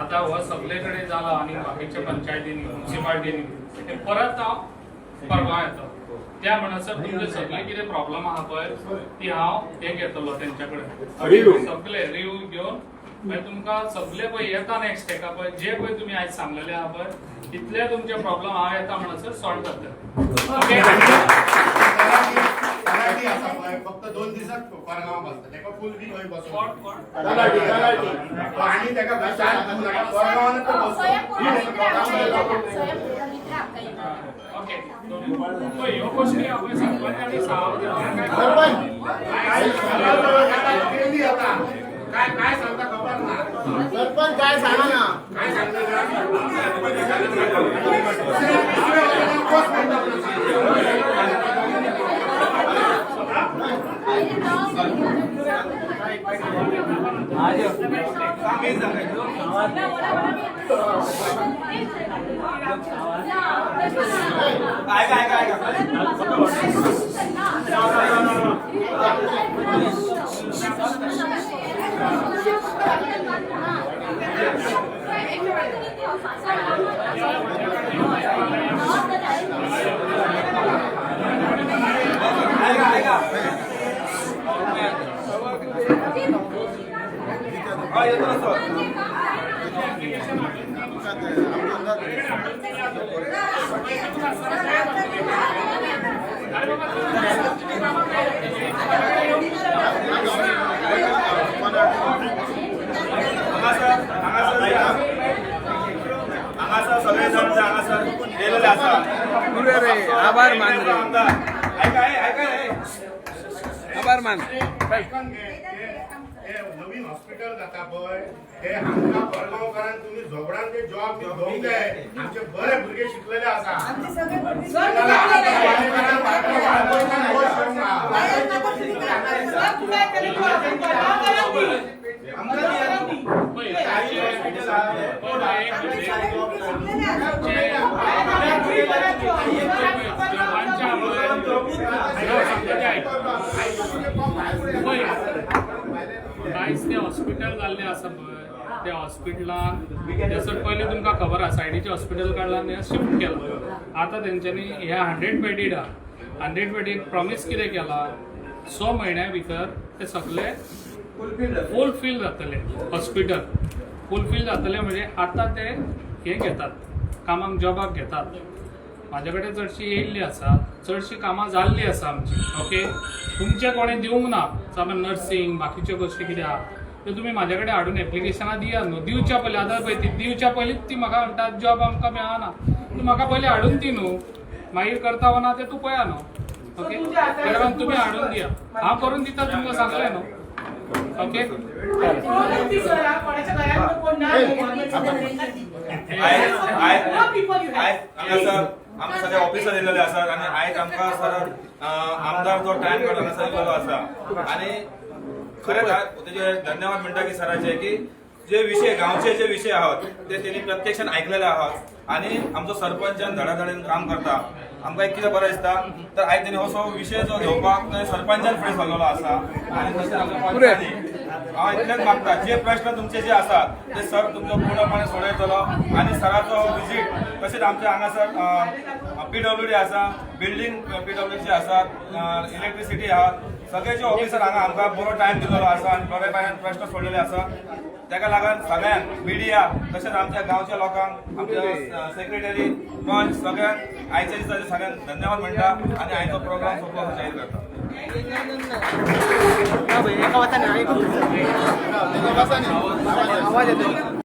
आता हो सगळेकडे झाला आणि बाकीच्या पंचायतींनी म्युन्सिपाल्टीनी ते परत हांव परवा येता त्या म्हणसर तुमचे सगळे कितें प्रॉब्लम आहा पळय ती हांव हे घेतलो तेंच्याकडे सगळे रिव्यू घेवन मागीर तुमकां सगळे पळय येता नेक्स्ट हेका पळय जे पळय तुमी आयज सांगलेले आहा पळय तितले तुमचे प्रॉब्लम हांव येता म्हणसर सॉल्व करतले ओके फक्त 2 दिसात परगांव बसता तेका फुल वीक होय बसो आणि तेका परगांवान तो ओके पळय ह्यो गोष्टी आपण सरपंच आणि सावंत काय सांगता खबर ना सरपंच काय सांगा ना काय सांगता आभार मान आभार मान नवीन हॉस्पिटल जाता पळय ते आमकां परगांवकारांक तुमी झोगडान ते जॉब घेवंक जाय आमचे बरे भुरगे शिकलेले आसा कांयच ते हॉस्पिटल जाल्ले आसा पळय त्या हॉस्पिटलान त्यासर पयलीं तुमकां खबर आसा सायडीचे हॉस्पिटल काडलां आनी शिफ्ट केलो आतां तेंच्यांनी ह्या 100 बेडीड 100 बेडीक प्रॉमिस कितें केला 6 म्हयन्या भितर ते सगळे फुलफील जातले हॉस्पिटल फुलफील जातले म्हणजे आतां ते हे घेतात कामाक जॉबाक घेतात म्हाजे कडेन चडशी येयल्ली आसा चडशी कामां जाल्ली आसा आमची ओके तुमचे कोणें दिवंक ना समज नर्सिंग बाकीच्यो गोश्टी कितें आहा त्यो तुमी म्हाजे कडेन हाडून एप्लिकेशनां दियात न्हू दिवच्या पयलीं आतां पळय ती दिवच्या पयलींच ती म्हाका म्हणटात जॉब आमकां मेळना तूं म्हाका पयलीं हाडून दी न्हू मागीर करता वा ना तें तूं पळया न्हू ओके त्या लागून तुमी हाडून दिया हांव करून दिता तुमकां सांगलें न्हू ओके आमकां सगळे ऑफिसर येयलेले आसात आनी आयज आमकां सर आमदार जो टायम काडून हांगासर येयलेलो आसा आनी खरेंच तेजे धन्यवाद म्हणटा की सराचे की जे विषय गांवचे जे विषय आहात ते तेणी प्रत्यक्षान आयकलेले आहात आनी आमचो सरपंचान धडाधडीन काम करता आमकां एक कितें बरें दिसता तर आयज तेणी हो विशय जो घेवपाक सरपंचान फुडें सरलेलो आसा आनी तशेंच आमच्या पंचायतीन हांव इतलेंच मागता जे प्रश्न तुमचे जे आसात ते सर तुमचो पूर्णपणे सोडयतलो आनी सराचो विजीट तशेंच आमचे हांगासर PWD आसा बिल्डींग PWD आसात इलेक्ट्रिसिटी आहा सगळे जे ऑफिसर हांगा आमकां बरो टायम दिलेलो आसा आनी बरेपणान प्रश्न सोडलेले आसा तेका लागून सगळ्यांक मिडिया तशेंच आमच्या गांवच्या लोकांक आमच्या सेक्रेटरी पंच सगळ्यांक आयच्या दिसाचे सगळ्यांक धन्यवाद म्हणटा आनी आयचो प्रोग्राम सोंपलो असो जाहीर करता आवाज येतो